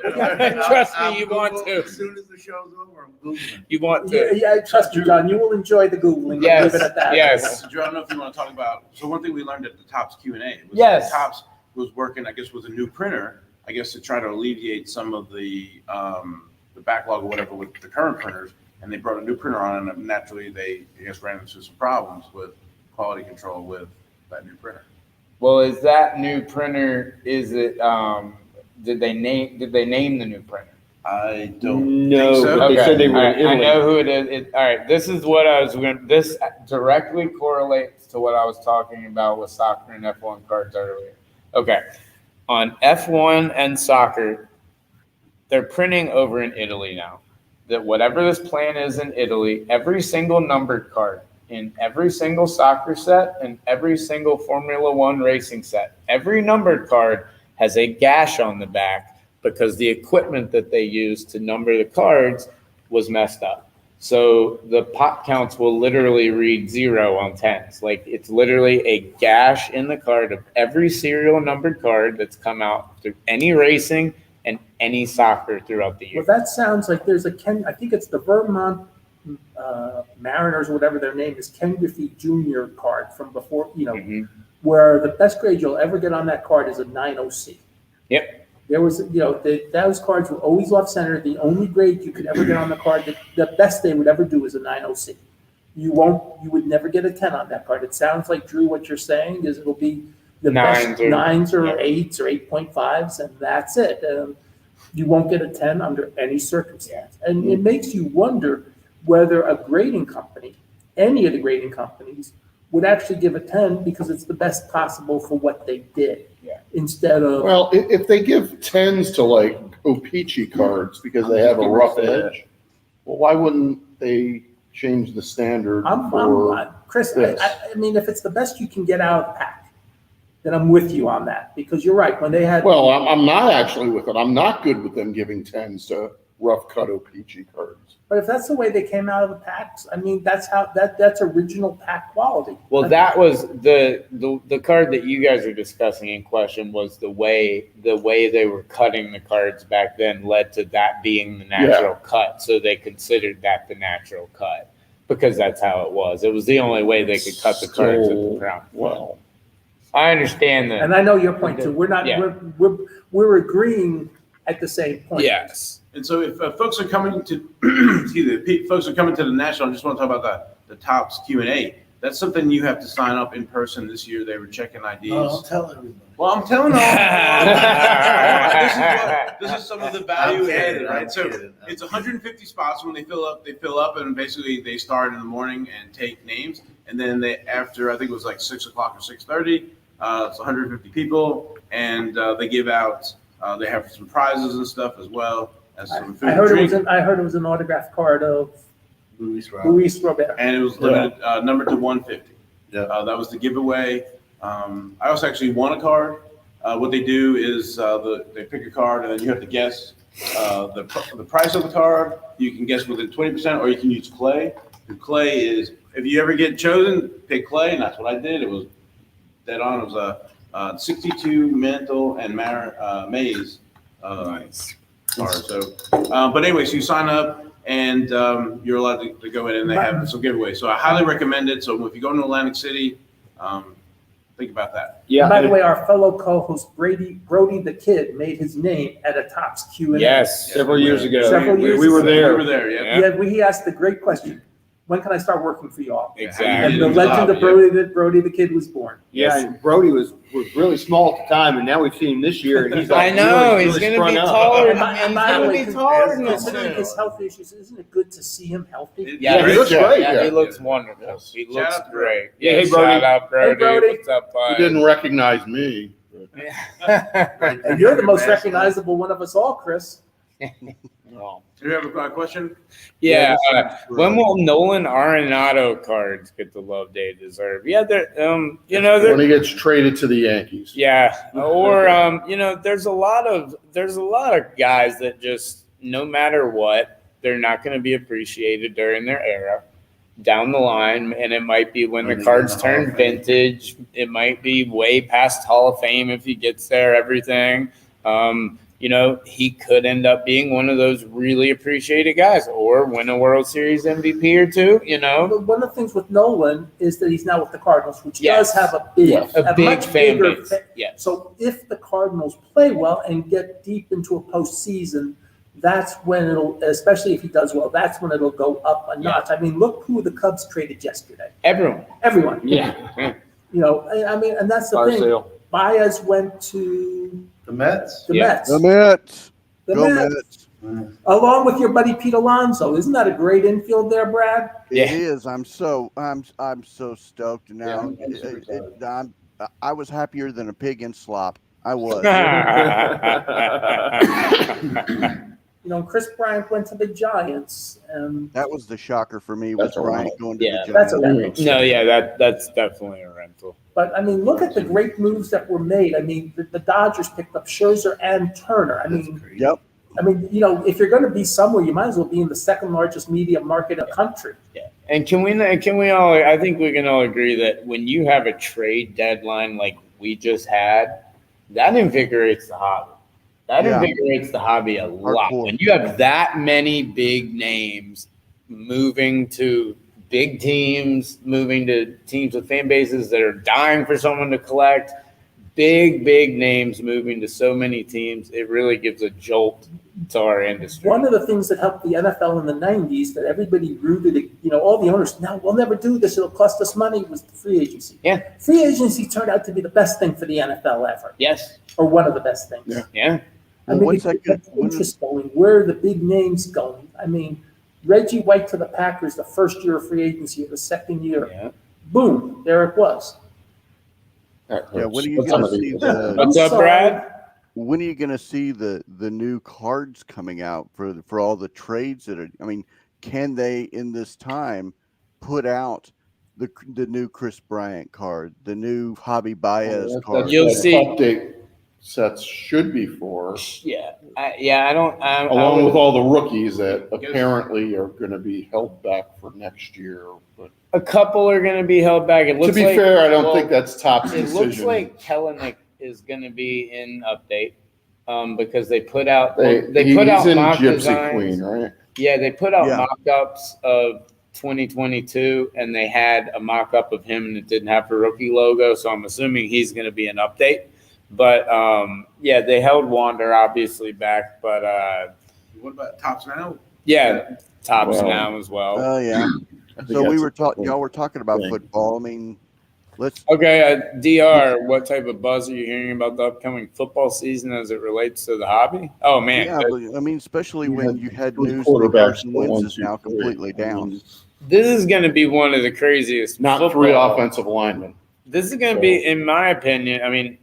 Trust me, you want to. As soon as the show's over, I'm Googling. You want to. Yeah, trust me, John. You will enjoy the Googling. Yes. Leave it at that. Yes. So, Drew, I don't know if you want to talk about. So one thing we learned at the Tops Q&A was Yes. that Tops was working, I guess, with a new printer, I guess, to try to alleviate some of the backlog or whatever with the current printers. And they brought a new printer on, and naturally they, I guess, ran into some problems with quality control with that new printer. Well, is that new printer? Is it? Did they name the new printer? I don't No, think so. but they said they were All in right, I Italy. know who it is. All right, this is what I was going. This directly correlates to what I was talking about with soccer and F1 cards earlier. Okay, on F1 and soccer, they're printing over in Italy now. That whatever this plan is in Italy, every single numbered card in every single soccer set and every single Formula One racing set, every numbered card has a gash on the back because the equipment that they used to number the cards was messed up. So the pot counts will literally read 0 on 10s. Like, it's literally a gash in the card of every serial numbered card that's come out through any racing and any soccer throughout the year. Well, that sounds like there's I think it's the Vermont Mariners, whatever their name is, Ken Griffey Jr. card from before, where the best grade you'll ever get on that card is a 90C. Yep. There was, those cards were always off center. The only grade you could ever get on the card, the best they would ever do is a 90C. You would never get a 10 on that card. It sounds like, Drew, what you're saying is it'll be the best 9s or 8s or 8.5s, and that's it. You won't get a 10 under any circumstance. And it makes you wonder whether a grading company, any of the grading companies, would actually give a 10 because it's the best possible for what they did. Yeah. Instead of... Well, if they give 10s to like O-Pee-Chee cards because they have a rough edge, well, why wouldn't they change the standard for Chris, this? I mean, if it's the best you can get out of the pack, then I'm with you on that, because you're right, when they had. Well, I'm not actually with it. I'm not good with them giving 10s to rough cut OPG cards. But if that's the way they came out of the packs, I mean, that's original pack quality. Well, that was the card that you guys are discussing in question was the way they were cutting the cards back then led to that being the natural cut. So they considered that the natural cut because that's how it was. It was the only way they could cut the cards at the crown. Well, I understand that. And I know your point too. We're not, Yeah. we're agreeing at the same point. Yes. And so if folks are coming to, excuse me, folks are coming to the national, I just want to talk about the Topps Q&A. That's something you have to sign up in person this year. They were checking IDs. I'll tell everybody. Well, I'm telling them. This is some of the value added, right? So it's 150 spots. When they fill up, and basically they start in the morning and take names, and then after I think it was like 6 o'clock or 6:30, it's 150 people, and they give out. They have some prizes and stuff as well as some food. I heard it was an autographed card of Luis Robert. And it was limited, numbered to 150. Yeah. That was the giveaway. I also actually won a card. What they do is they pick a card and then you have to guess the price of the card. You can guess within 20%, or you can use clay. The clay is, if you ever get chosen, pick clay, and that's what I did. It was dead on. It was a 62 Mantle and Maze Nice. card. So, but anyway, so you sign up. And you're allowed to go in, and they have some giveaways. So I highly recommend it. So if you go to Atlantic City, think about that. Yeah. By the way, our fellow co-host Brody the Kid made his name at a Topps Q&A. Yes. several years ago. Several we were there. We were there, yeah. Yeah. He asked the great question: when can I start working for you all? Exactly. And the legend of Brody the Kid was born. Yeah, and Brody was really small at the time, and now we've seen him this year, and he's like, I know, really he's going to sprung be up. taller. And by the way, considering than his health issues, isn't it good to see him healthy? Yeah, he looks great. Yeah, he Yeah. looks wonderful. He Shout looks out to great. Yeah, hey, Brody. Shout out, Brody. Hey, Brody. What's up, bud? He didn't recognize me. And you're the most recognizable one of us all, Chris. No. Do you have a question? Yeah. Yeah, When will Nolan Arenado cards get the love they deserve? Yeah, they're When they're he gets traded to the Yankees. yeah. Or there's a lot of guys that just no matter what, they're not going to be appreciated during their era. Down the line, and it might be when the cards turn vintage. It might be way past Hall of Fame if he gets there. Everything, he could end up being one of those really appreciated guys, or win a World Series MVP or two. But one of the things with Nolan is that he's now with the Cardinals, which Yes. does have a big, a big much fan bigger base. fa- Yes. So if the Cardinals play well and get deep into a postseason, that's when especially if he does well, that's when it'll go up a notch. I mean, look who the Cubs traded yesterday. Everyone. Everyone. Yeah. And that's the Fire thing. sale. Baez went to The Mets. the Yeah. Mets. The Mets. The Go Mets. Mets. Along with your buddy Pete Alonso. Isn't that a great infield there, Brad? Yeah. It is. I'm so stoked now. I was happier than a pig in slop. I was. Chris Bryant went to the Giants. That was the shocker for me. Was That's a Bryant rental. going to Yeah, the That's Giants? a No, yeah, that's definitely a rental. But I mean, look at the great moves that were made. I mean, the Dodgers picked up Scherzer and Turner. I mean, Yep. if you're going to be somewhere, you might as well be in the second largest media market in the country. Yeah, and can we all? I think we can all agree that when you have a trade deadline like we just had, that invigorates the hobby. That invigorates the hobby a lot. Hardcore. When you have that many big names moving to big teams, moving to teams with fan bases that are dying for someone to collect, big names moving to so many teams, it really gives a jolt to our industry. One of the things that helped the NFL in the 90s that everybody rooted, all the owners, no, we'll never do this, it'll cost us money, was the free agency. Yeah. Free agency turned out to be the best thing for the NFL ever, Yes. or one of the best things. Yeah. I Well, mean, what's that if you get good- interest going, where are the big names going? I mean, Reggie White to the Packers the first year of free agency, the second year, Yeah. boom, there it was. Yeah. When are you What's going to some of see these? the? What's up, sorry. Brad? When are you going to see the new cards coming out for all the trades that are? I mean, can they in this time put out the new Chris Bryant card, the new Javi Baez card. You'll That see. update sets should be for, Yeah, I don't. I along with would- all the rookies that apparently are going to be held back for next year. But a couple are going to be held back. It to looks be like, fair, I don't well, think that's Top's It decision. looks like Kellenick is going to be in update because they put out He's in mock Gypsy designs. Queen, right? Yeah, they put out Yeah. mock-ups of 2022, and they had a mock-up of him, and it didn't have the rookie logo. So I'm assuming he's going to be an update. But yeah, they held Wander obviously back, but What about Tops now? yeah, Tops Well, now as well. Oh yeah. I think So we that's were a talking. good Y'all were talking about thing. football. I mean, let's. Okay, DR, what type of buzz are you hearing about the upcoming football season as it relates to the hobby? Oh man, Yeah, but, I mean, especially You when had you had good news that quarterbacks Carson for Wentz 1, is 2, now 3. completely down. this is going to be one of the craziest. Not football- 3 offensive linemen. This is going to be, in my opinion. I mean,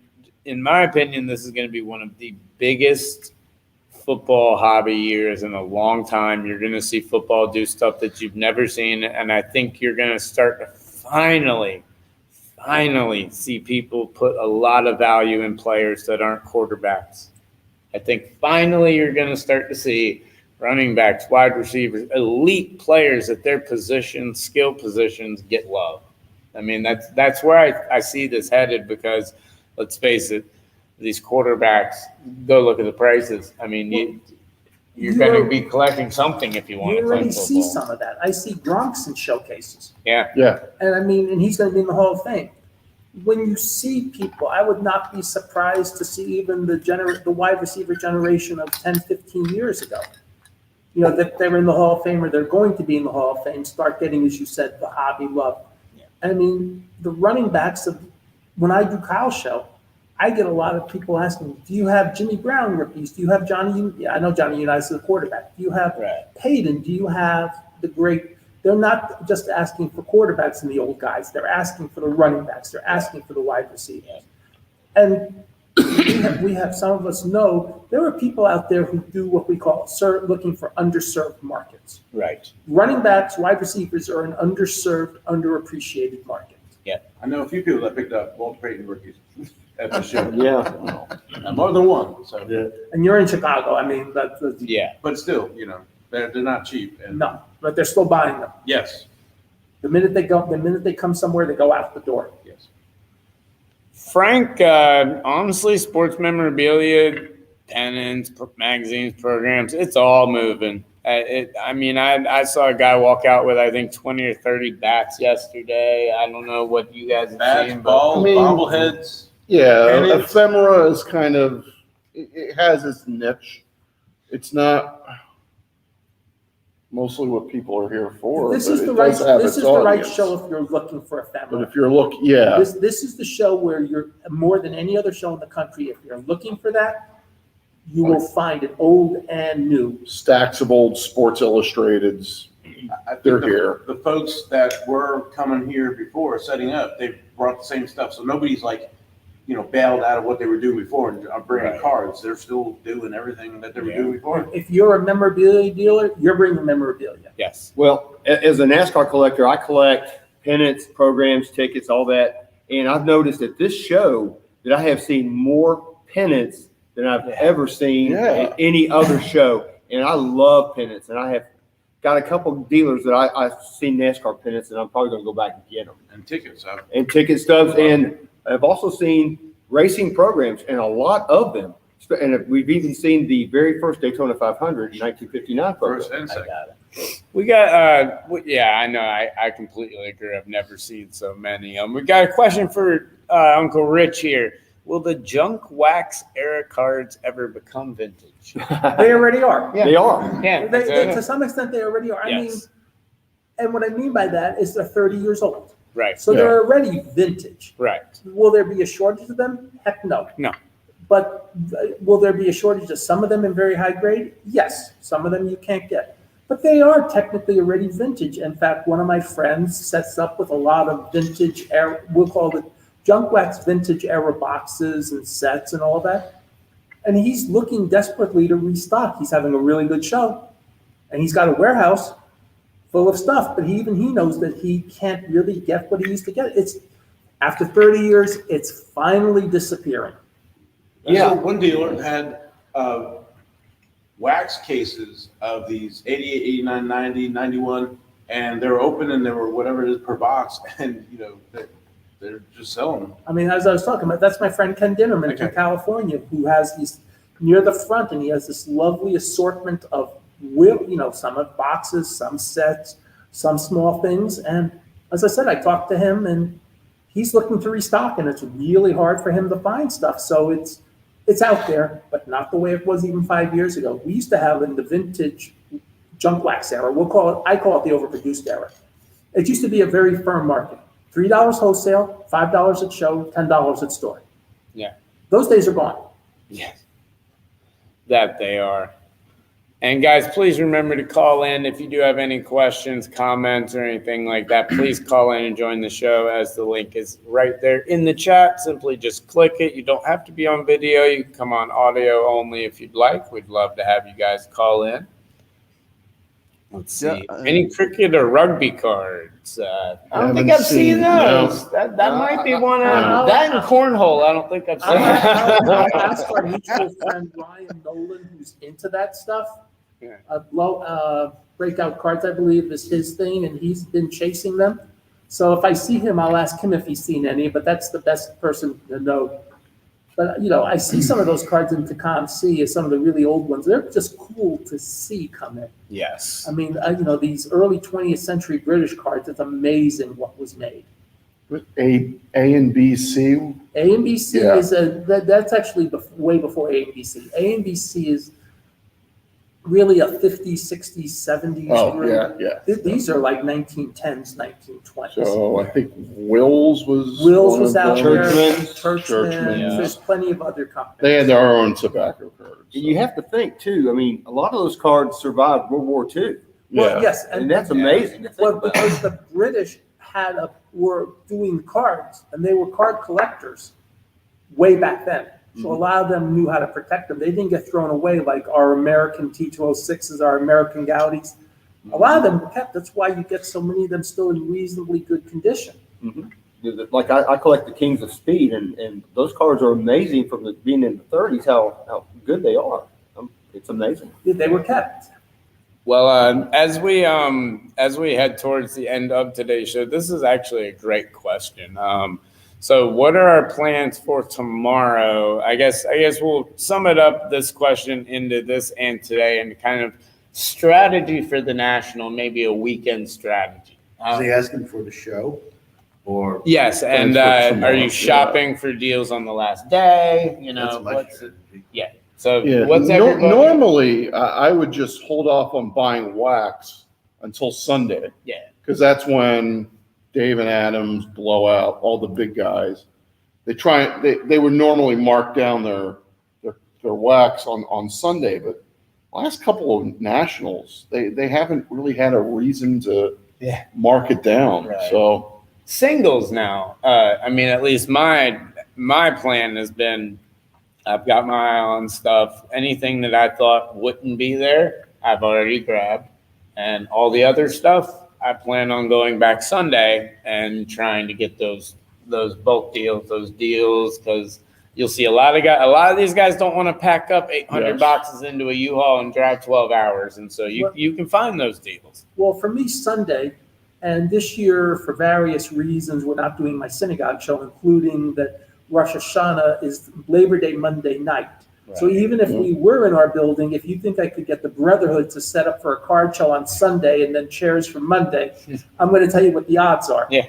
in my opinion, this is going to be one of the biggest football hobby years in a long time. You're going to see football do stuff that you've never seen, and I think you're going to start to finally see people put a lot of value in players that aren't quarterbacks. I think finally you're going to start to see running backs, wide receivers, elite players at their positions, skill positions get love. I mean, that's where I see this headed because, let's face it, these quarterbacks, go look at the prices. I mean, you're going to be collecting something if you want You to play already see football. some of that. I see Gronk's in showcases. Yeah. Yeah. And I mean, and he's going to be in the Hall of Fame. When you see people, I would not be surprised to see even the wide receiver generation of 10, 15 years ago. You know, that they're in the Hall of Fame or they're going to be in the Hall of Fame, start getting, as you said, the hobby love. Yeah. I mean, the running backs of, when I do Kyle's show, I get a lot of people asking, do you have Jimmy Brown rookies? Do you have Johnny? Yeah, I know Johnny Unitas is the quarterback. Do you have Right. Peyton? Do you have the great? They're not just asking for quarterbacks and the old guys. They're asking for the running backs. They're asking for the wide receivers. And we have some of us know there are people out there who do what we call looking for underserved markets. Right. Running backs, wide receivers are an underserved, underappreciated market. I know a few people that picked up Walter Payton rookies at the show. Yeah. More than one. So, And you're in Chicago. I mean, that's Yeah. but still, they're not cheap. And no, but they're still buying them. yes, The minute they come somewhere, they go out the door. yes. Frank, honestly, sports memorabilia, pennants, magazines, programs, it's all moving. I saw a guy walk out with, I think, 20 or 30 bats yesterday. I don't know what you guys have Bats, seen. balls, I mean- bobbleheads. Yeah, And it's- ephemera is kind of, it has its niche. It's not mostly what people are here for. This but is it the right. does have This its is the right audience. show if you're looking for But ephemera. if you're yeah, This is the show where you're more than any other show in the country. If you're looking for that, you will find it old and new. stacks of old Sports Illustrateds, I think they're the- here. The folks that were coming here before setting up, they brought the same stuff. So nobody's like, bailed out of what they were doing before and are bringing Right. cards. They're still doing everything that they were Yeah. doing before. If you're a memorabilia dealer, you're bringing memorabilia. Yes. Well, as a NASCAR collector, I collect pennants, programs, tickets, all that. And I've noticed at this show that I have seen more pennants than I've ever seen Yeah. at any other show. And I love pennants. And I have got a couple of dealers that I've seen NASCAR pennants, and I'm probably going to go back and get them. And tickets. And ticket stubs. And I've also seen racing programs, and a lot of them. And we've even seen the very first Daytona 500 in 1959 program. First and I second. got it. We got, yeah, I know. I completely agree. I've never seen so many. We got a question for Uncle Rich here. Will the junk wax era cards ever become vintage? They already are. They are. Yeah. To some extent, they already are. I mean, Yes. and what I mean by that is they're 30 years old. Right. So they're already vintage. Right. Will there be a shortage of them? Heck no. No. But will there be a shortage of some of them in very high grade? Yes. Some of them you can't get. But they are technically already vintage. In fact, one of my friends sets up with a lot of vintage era, we'll call it junk wax vintage era boxes and sets and all that. And he's looking desperately to restock. He's having a really good show. And he's got a warehouse full of stuff, but even he knows that he can't really get what he used to get. It's after 30 years, it's finally disappearing. Yeah, one dealer had wax cases of these 88, 89, 90, 91, and they were open and they were whatever it is per box, and they're just selling them. I mean, as I was talking about, that's my friend Ken Dinnerman from California, who has these near the front, and he has this lovely assortment of some of boxes, some sets, some small things. And as I said, I talked to him, and he's looking to restock, and it's really hard for him to find stuff. So it's out there, but not the way it was even 5 years ago. We used to have in the vintage junk wax era, I call it the overproduced era. It used to be a very firm market. $3 wholesale, $5 at show, $10 at store. Yeah. Those days are gone. Yes. That they are. And guys, please remember to call in if you do have any questions, comments, or anything like that. Please call in and join the show, as the link is right there in the chat. Simply just click it. You don't have to be on video. You can come on audio only if you'd like. We'd love to have you guys call in. Let's see. Any cricket or rugby cards? I don't think I've seen those. No. That might be one. That and cornhole. I don't think I've seen. I asked our mutual friend Ryan Nolan, who's into that stuff. Yeah. Breakout cards, I believe, is his thing, and he's been chasing them. So if I see him, I'll ask him if he's seen any. But that's the best person to know. But I see some of those cards in Tacom C, some of the really old ones. They're just cool to see come in. Yes. I mean, these early 20th century British cards. It's amazing what was made. A and B C. A and B C is that's actually way before A and B C. A and B C is really a 50s, 60s, 70s. Oh, group. yeah. These are like 1910s, 1920s. So I think Wills was out there. Churchman. Yeah. There's plenty of other companies. They had their own tobacco cards. And you have to think too. I mean, a lot of those cards survived World War II. Well, yes, and that's amazing. Well, because the British were doing cards, and they were card collectors way back then. So a lot of them knew how to protect them. They didn't get thrown away like our American T206s, our American Gaudis. A lot of them kept. That's why you get so many of them still in reasonably good condition. Mm-hmm. Like I collect the Kings of Speed, and those cards are amazing from being in the 30s, how good they are. It's amazing. They were kept. Well, as we head towards the end of today's show, this is actually a great question. So what are our plans for tomorrow? I guess we'll sum it up, this question, into this and today, and kind of strategy for the National, maybe a weekend strategy. Is he asking for the show? Or yes, and are you shopping for deals on the last day? Yeah. So what's everybody? Normally, I would just hold off on buying wax until Sunday. Yeah. Because that's when Dave and Adams, Blowout, all the big guys, they would normally mark down their wax on Sunday, but last couple of nationals, they haven't really had a reason to mark it down. Right. So singles now. I mean, at least my plan has been, I've got my eye on stuff. Anything that I thought wouldn't be there, I've already grabbed, and all the other stuff, I plan on going back Sunday and trying to get those bulk deals, those deals, because you'll see a lot of these guys don't want to pack up 800 boxes into a U-Haul and drive 12 hours, and so you can find those deals. Well, for me, Sunday, and this year, for various reasons, we're not doing my synagogue show, including that Rosh Hashanah is Labor Day Monday night. Right. So even if we were in our building, if you think I could get the Brotherhood to set up for a card show on Sunday and then chairs for Monday, I'm going to tell you what the odds are. Yeah.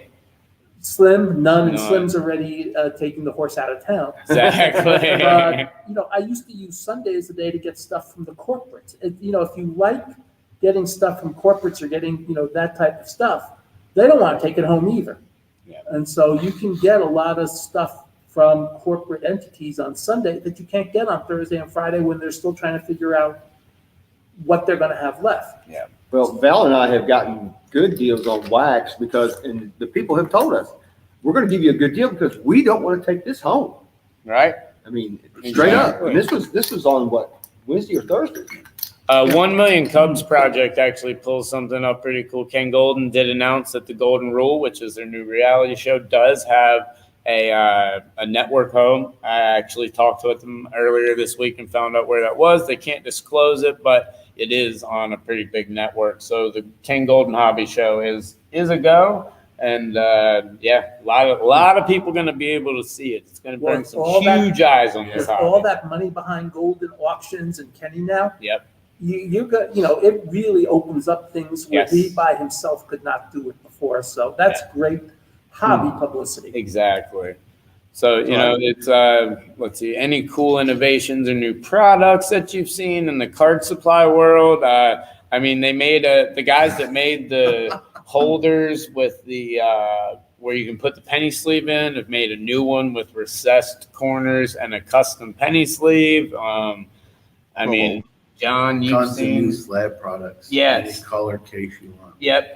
Slim, none, and Slim's already taking the horse out of town. Exactly. But, I used to use Sunday as a day to get stuff from the corporates. If you like getting stuff from corporates or getting, that type of stuff, they don't want to take it home either. Yeah. And so you can get a lot of stuff from corporate entities on Sunday that you can't get on Thursday and Friday when they're still trying to figure out what they're going to have left. Yeah. Well, Val and I have gotten good deals on wax and the people have told us, we're going to give you a good deal because we don't want to take this home. Right. I mean, straight up. And this was on what, Wednesday or Thursday? 1 Million Cubs Project actually pulls something up pretty cool. Ken Golden did announce that the Golden Rule, which is their new reality show, does have a network home. I actually talked with them earlier this week and found out where that was. They can't disclose it, but it is on a pretty big network. So the Ken Golden Hobby Show is a go. And a lot of people going to be able to see it. It's going to bring some huge eyes on this With hobby. all that money behind Golden Auctions and Kenny now, Yep. you got, it really opens up things where Yes. he by himself could not do it before. So that's great hobby publicity. Exactly. So, it's, let's see, any cool innovations or new products that you've seen in the card supply world? They made the guys that made the holders with the, where you can put the penny sleeve in, have made a new one with recessed corners and a custom penny sleeve. John, you've Tons of new seen, slab products. Yes. Any color case you want. yep.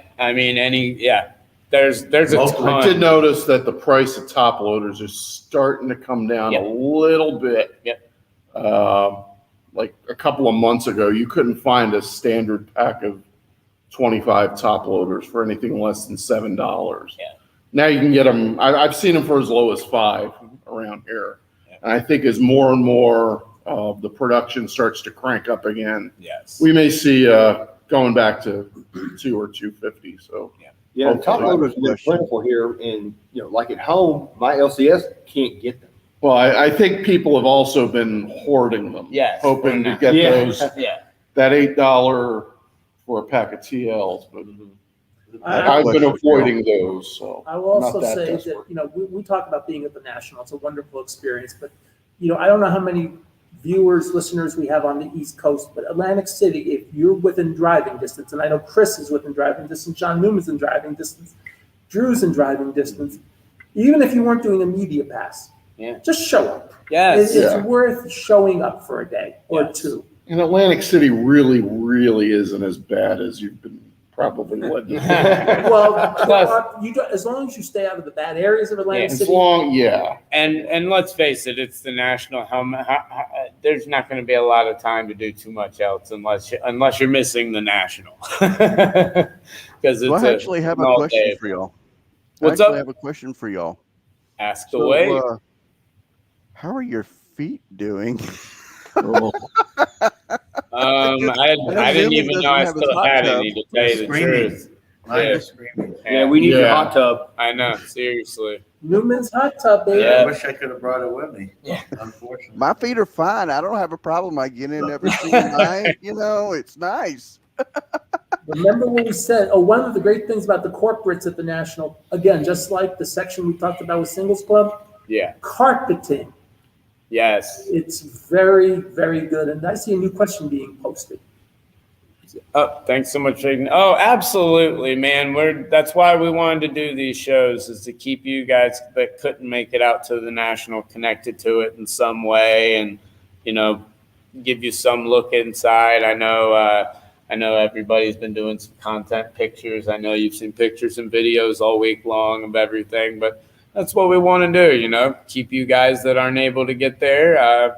There's a Multiple. I ton. did notice that the price of top loaders is starting to come down Yep. a little bit. Yep. Like a couple of months ago, you couldn't find a standard pack of 25 top loaders for anything less than $7. Yeah. Now you can get them. I've seen them for as low as $5 around here. Yeah. And I think as more and more of the production starts to crank up again, Yes. we may see going back to $2 or $2.50. So Yeah, the top loaders have been plentiful here, and like at home, my LCS can't get them. well, I think people have also been hoarding them. Yes. Hoping to get Yeah. those Yeah. that $8 for a pack of TLs, but I- I've been avoiding those. So I will also not that say desperate. that, we talk about being at the National. It's a wonderful experience, but, I don't know how many viewers, listeners we have on the East Coast, but Atlantic City, if you're within driving distance, and I know Chris is within driving distance, John Newman's in driving distance, Drew's in driving distance, even if you weren't doing a media pass, just show up. Yes. It's worth showing up for a day or Yes. two. And Atlantic City really, really isn't as bad as you've been probably led to think. Well, as long as you stay out of the bad areas of Atlantic As City. long, yeah. And let's face it, it's the National. There's not going to be a lot of time to do too much else unless you're missing the National. Because it's Well, I actually have a all question day. for y'all. What's I actually up? have a question for y'all. Ask So, away. how are your feet doing? I didn't even know I still had any, to tell you the Screaming. truth. Mine Yeah. is screaming. Yeah, we need your Yeah. hot tub. I know, seriously. Newman's Hot Tub, baby. Yeah. I wish I could have brought it with me. Yeah. Unfortunately. My feet are fine. I don't have a problem. I get in every single night. It's nice. Remember what we said? Oh, one of the great things about the corporates at the National, again, just like the section we talked about with Singles Club, Yeah. carpeting. Yes. It's very, very good. And I see a new question being posted. Oh, thanks so much, Hayden. Oh, absolutely, man. That's why we wanted to do these shows, is to keep you guys that couldn't make it out to the National connected to it in some way, and give you some look inside. I know everybody's been doing some content pictures. I know you've seen pictures and videos all week long of everything, but that's what we want to do. Keep you guys that aren't able to get there,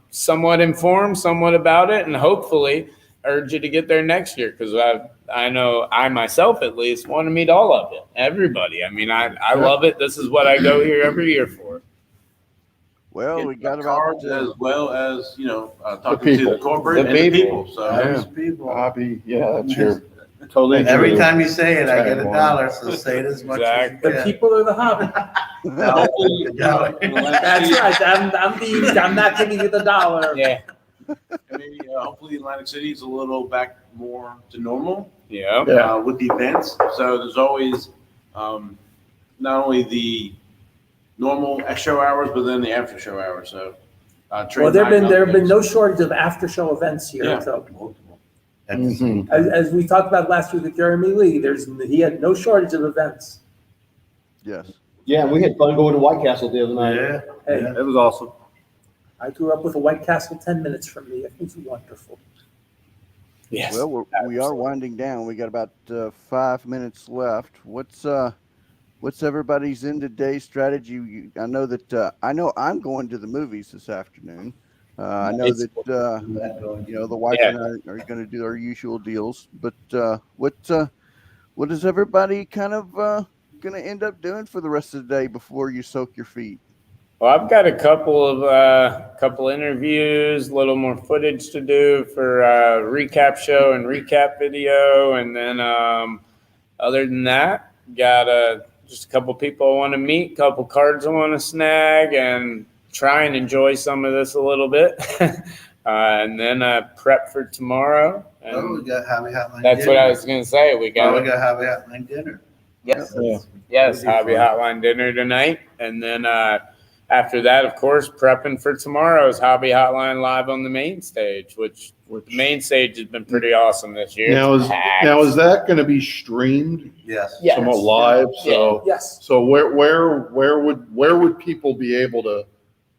somewhat informed, somewhat about it, and hopefully urge you to get there next year, because I know I myself at least want to meet all of it, everybody. I love it. This is what I go here every year for. Well, we got about cards as well as talking to people. the corporate The and the people. people. So Those people. Bobby, yeah, that's your. Totally. And every agree. time you say it, I get Tag one. $1. So say it as much Exactly. as The you can. people are the hobby. hopefully, That's right. I'm not giving you the dollar. Yeah. hopefully Atlantic City is a little back more to normal. Yeah. Yeah. With the events. So there's always not only the normal show hours, but then the after show hours. So Well, there have been no shortage of after show events here. Yeah. So Multiple. Mhm. as we talked about last week with Jeremy Lee, he had no shortage of events. yes. Yeah, we had fun going to White Castle the other night. Yeah. Hey, yeah. It was awesome. I grew up with a White Castle 10 minutes from me. It was wonderful. Yes. Well, we are winding down. We got about 5 minutes left. What's everybody's end of day strategy? I know I'm going to the movies this afternoon. I know that the wife and I are going to do our usual deals. But what is everybody kind of going to end up doing for the rest of the day before you soak your feet? Well, I've got a couple interviews, a little more footage to do for recap show and recap video, and then other than that, got just a couple people I want to meet, couple cards I want to snag, and try and enjoy some of this a little bit, and then prep for tomorrow. And Oh, we got Hobby Hotline. that's dinner. what I was gonna say. We got Hobby Hotline dinner. Yes, Yeah. yes, That'd be Hobby fun. Hotline dinner tonight, and then after that, of course, prepping for tomorrow's Hobby Hotline live on the main stage, which the main stage has been pretty awesome this year. Now It's is packed. that going to be streamed Yes. Yes. somewhat live? So Yes. so where would people be able to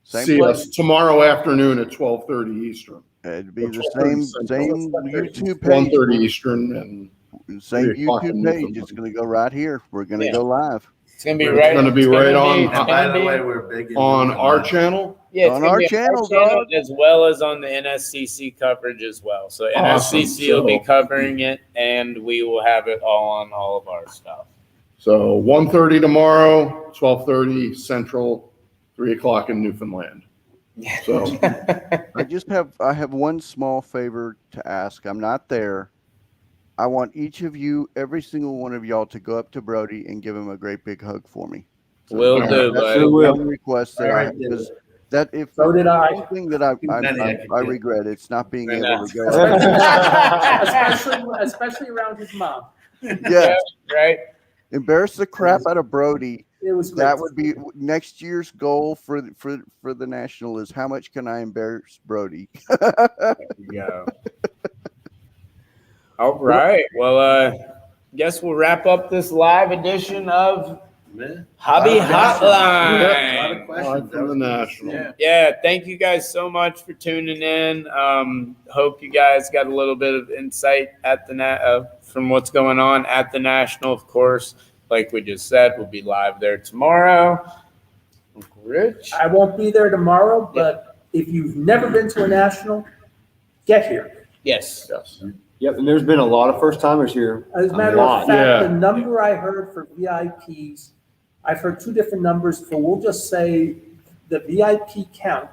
Same see place. us tomorrow afternoon at 12:30 Eastern? It'd be Or the 12:30 same Central. YouTube page. 1:30 Eastern, and Same 3 o'clock YouTube in page. Newfoundland. It's going to go right here. We're going to Yeah. go live It's gonna be It's right. gonna be it's right on- it's And by gonna the be- way, we're big in on our Newfoundland. channel. Yeah, it's On gonna our be channel, dog. as well as on the NSCC coverage as well. So Awesome. NSCC will be So- covering it, and we will have it all on all of our stuff. So 1:30 tomorrow, 12:30 Central, 3 o'clock in Newfoundland. So I have one small favor to ask. I'm not there. I want each of you, every single one of y'all, to go up to Brody and give him a great big hug for me. Will do, That's buddy. the will. one request that I have, because that if So did I. one thing that I regret, it's not being I able know. to go. Especially around his mom. Yeah, Right? embarrass the crap out of Brody. It was great. That would be next year's goal for the national is how much can I embarrass Brody? Yeah. All right. Well, guess we'll wrap up this live edition of Man. Hobby A lot of Hotline. questions. live from the national. Yeah. Yeah, thank you guys so much for tuning in. Hope you guys got a little bit of insight at the from what's going on at the national. Of course, like we just said, we'll be live there tomorrow. Uncle Rich. I won't be there tomorrow, but if you've never been to a national, get here. Yes. Yes. Yep, and there's been a lot of first timers here. As a matter lot. of fact, Yeah. the number I heard for VIPs, I've heard two different numbers for, we'll just say the VIP count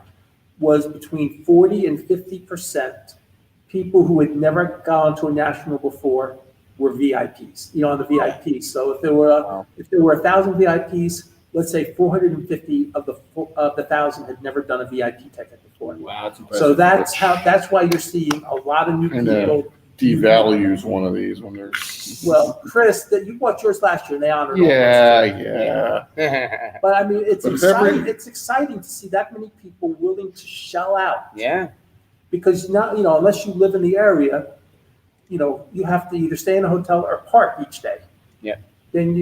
was between 40 and 50%. People who had never gone to a national before were VIPs, on the VIPs. So if there were 1,000 VIPs, let's say 450 of the 1,000 had never done a VIP ticket before. Wow, that's impressive. So that's why you're seeing a lot of new And, people. Devalues one of these when there's. Well, Chris, you bought yours last year and they honored all Yeah. yeah. But I mean, it's But exciting. It's exciting to see that many people willing to shell out Yeah. because now, unless you live in the area, you have to either stay in a hotel or park each day. Yeah. Then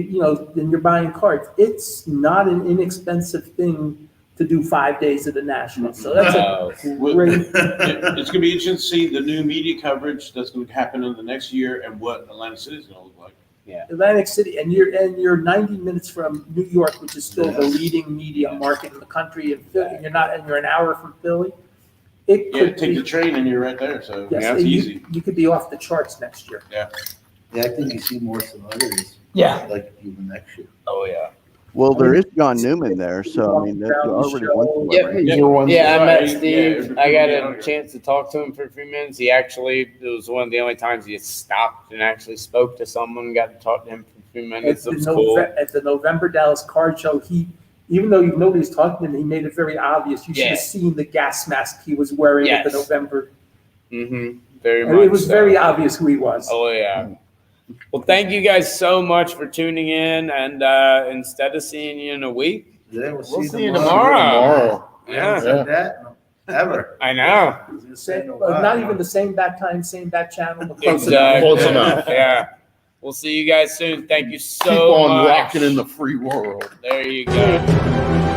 then you're buying cards. It's not an inexpensive thing to do 5 days at the national. So that's a great. It's going to be interesting to see the new media coverage that's going to happen in the next year and what Atlanta City is going to look like. Atlantic City, and you're 90 minutes from New York, which is still the leading media market in the country, and you're an hour from Philly. It Yeah, could take be, the train and you're right there. So yes, yeah, it's easy. you could be off the charts next year. Yeah, I think you see more celebrities. Yeah. Like even next year. Oh yeah. Well, there is John Newman there, so I mean, that's already one Yep. celebrity. Yeah, I met Right. Steve. Yeah, I got yeah. a chance to talk to him for a few minutes. It was one of the only times he stopped and actually spoke to someone, got to talk to him for a few minutes. It was cool. At the November Dallas Card Show, even though nobody's talking to him, he made it very obvious. You should Yeah. have seen the gas mask he was wearing at the Yes. November. Very I much. mean, it was so. very obvious who he was. Oh yeah. Well, thank you guys so much for tuning in, and instead of seeing you in a week, Yeah, we'll see you tomorrow. Tomorrow. I haven't Yeah, said that ever. I know. Not even the same bat time, same bat channel, but close enough. Exactly. Close enough. Yeah. We'll see you guys soon. Thank you so Keep on much. rocking in the free world. There you go.